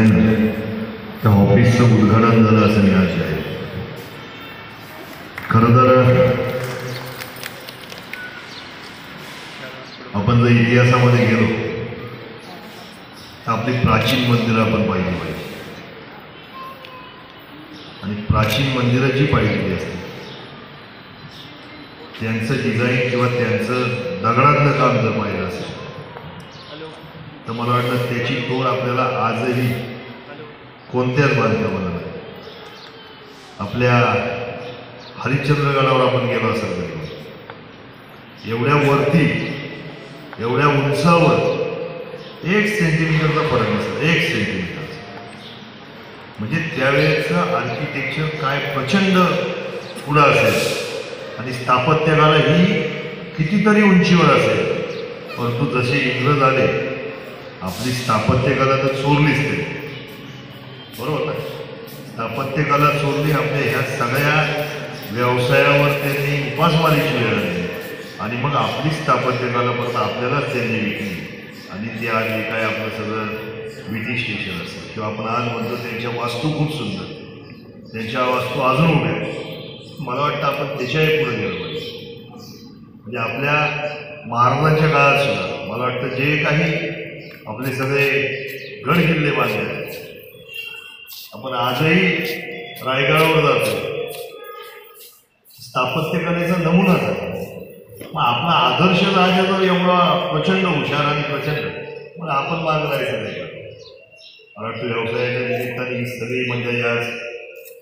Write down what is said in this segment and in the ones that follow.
Online त्या ऑफिसचं उद्घाटन झालं असं मी आशा आहे. खरं तर आपण जर इतिहासामध्ये गेलो तर आपली प्राचीन मंदिरं आपण पाहिली पाहिजे आणि प्राचीन मंदिरं जी पाहिलेली असतात त्यांचं डिझाईन किंवा त्यांचं दगडातलं काम जर पाहिलं असेल तर मला वाटतं त्याची तोड आपल्याला आजही कोणत्याच बांधकामाला नाही. आपल्या हरिश्चंद्रगडावर आपण गेलो असेल तरी एवढ्या वरती एवढ्या उंचावर 1 सेंटीमीटरचा फरक नसेल, 1 सेंटीमीटर. म्हणजे त्यावेळेचं आर्किटेक्चर काय प्रचंड पुढं असेल आणि स्थापत्यकला ही कितीतरी उंचीवर असेल. परंतु जसे इंग्रज आले आपली स्थापत्यकला तर चोरलीच ते, बरोबर आहे. स्थापत्यकला चोरली, आपल्या ह्या सगळ्या व्यवसायावर त्यांनी उपासमारीची वेळ आली आणि मग आपली स्थापत्यकला परत आपल्यालाच त्यांनी विकली आणि ते आज जे काय आपलं सगळं ब्रिटिश स्टेशन असतं किंवा आपण आज म्हणतो त्यांच्या वास्तू खूप सुंदर, त्यांच्या वास्तू अजून उभ्या. मला वाटतं आपण त्याच्याही पुढे गेलं पाहिजे. म्हणजे आपल्या महाराजांच्या काळात सुद्धा मला वाटतं जे काही आपले सगळे गड किल्ले बांधले आहेत, आपण आजही रायगडावर जातो, स्थापत्यकलेचा नमुना आहे. मग आपला आदर्श राजा जर एवढा प्रचंड हुशार आणि प्रचंड, मग आपण मागं राहायचं नाही का? मला वाटतं व्यवसायाच्या निमित्ताने ही सगळी मंडळी आज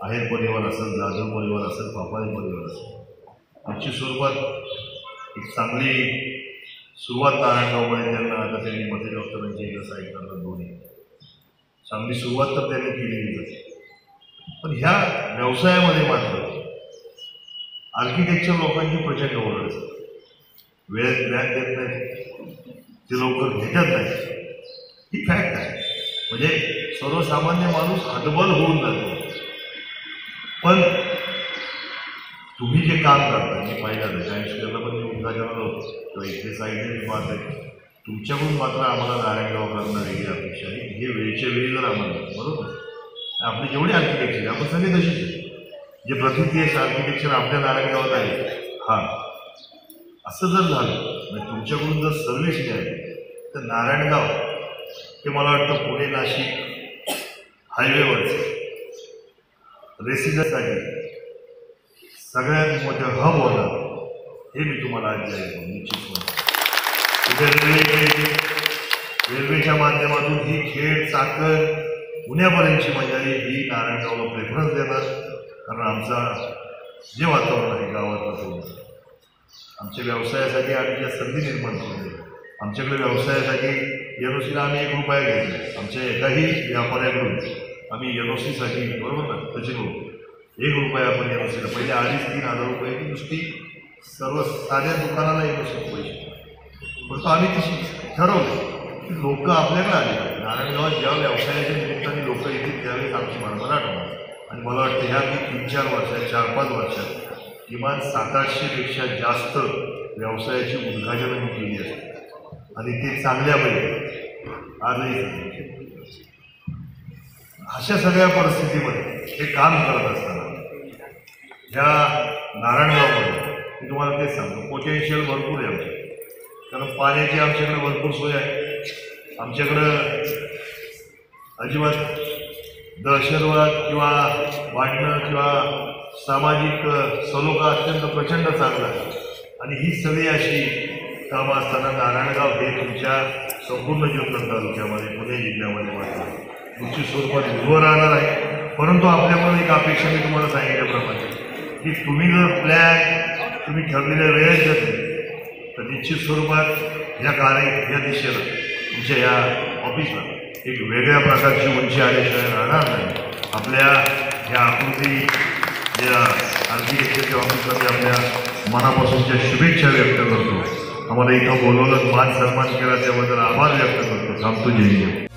आहेर परिवार असेल, जाधव परिवार असेल, पापारी परिवार असेल, आमची सुरुवात एक चांगली सुरुवात नारायणगावमध्ये त्यांना आता त्यांनी मध्ये डॉक्टरांची एकदा साईड करतात दोन्ही चांगली सुरुवात तर त्यांनी केलेलीच आहे. पण ह्या व्यवसायामध्ये मात्र आर्किटेक्चर लोकांची प्रचंड ओरड असते. वेळेत व्याज देत नाही, ते लवकर भेटत नाही, ही फॅक्ट आहे. म्हणजे सर्वसामान्य माणूस हतबल होऊन जातो. पण तुम्ही जे काम करता मी पाहिलं टाइम्स स्क्वेअरला पण मी उद्घाटनाला होतो किंवा इथे साईडने मी पाहत आहे, तुमच्याकडून मात्र आम्हाला नारायणगावकरांना वेगळी अपेक्षा आहे. हे वेळच्या वेळी जर आम्हाला बरोबर आपली जेवढी आर्किटेक्चर आपण सगळे तशीच आहे. जे प्रकृती आर्किटेक्चर आपल्या नारायणगावात आहे, हा असं जर झालं म्हणजे तुमच्याकडून जर सर्व्हिस मिळाली तर नारायणगाव हे मला वाटतं पुणे नाशिक हायवेवरचं रेसिडेंटसाठी सगळ्यात मोठं हब होणार हे मी तुम्हाला आज जाहीर निश्चित म्हणतो. रेल्वेच्या माध्यमातून ही खेड चाकण पुण्यापर्यंतची मंडळी ही नारायणगावला प्रेफरन्स देणार. कारण आमचा जे वातावरण आहे गावातलं आमच्या व्यवसायासाठी आम्ही ज्या संधी निर्माण करून आमच्याकडे व्यवसायासाठी NOCला आम्ही 1 रुपया घेतले. आमच्या एकाही व्यापाऱ्याकडून आम्ही NOCसाठी बरोबर ना त्याचे 1 रुपया आपण NOCला पहिले 2,500-3,000 रुपयाची नुसती सर्व साध्या दुकानाला NOC पैसे. परंतु आम्ही तशी ठरवलं की लोक आपल्याकडे आले. नारायणगावात ज्या व्यवसायाच्या निमित्ताने लोक येतील त्यावेळेस आमची मराठा होणार. आणि मला वाटतं ह्या मी 3-4 वर्षात 4-5 वर्षात किमान 700-800पेक्षा जास्त व्यवसायाची उद्घाटनं मी केली असते आणि ते चांगल्यापैकी आजही. अशा सगळ्या परिस्थितीमध्ये हे काम करत असताना ह्या नारायणगावमध्ये मी तुम्हाला तेच सांगतो पोटेन्शियल भरपूर आहे आमच्या. कारण पाण्याची आमच्याकडे भरपूर सोय आहे. आमच्याकडं अजिबात दहशतवाद किंवा वाढणं किंवा सामाजिक सलोखा अत्यंत प्रचंड चांगला आहे. आणि ही सगळी अशी कामं असताना नारायणगाव हे तुमच्या संपूर्ण जुन्नर तालुक्यामध्ये पुणे जिल्ह्यामध्ये मात्र तुमची स्वरूपात उभं राहणार आहे. परंतु आपल्याकडून एक अपेक्षा मी तुम्हाला सांगितल्याप्रमाणे की तुम्ही जर प्लॅन तुम्ही ठरलेल्या वेळेत घेतले तर निश्चित स्वरूपात या दिशेला तुमच्या या ऑफिसला एक वेगळ्या प्रकारची उंची आल्याशिवाय राहणार नाही. आपल्या ह्या आकृती या आर्किटेक्चरच्या ऑफिसमध्ये आपल्या मनापासूनच्या शुभेच्छा व्यक्त करतो. आम्हाला इथं बोलवलं मान सन्मान केला त्याबद्दल आभार व्यक्त करतो. थांबतो. जय हिंद.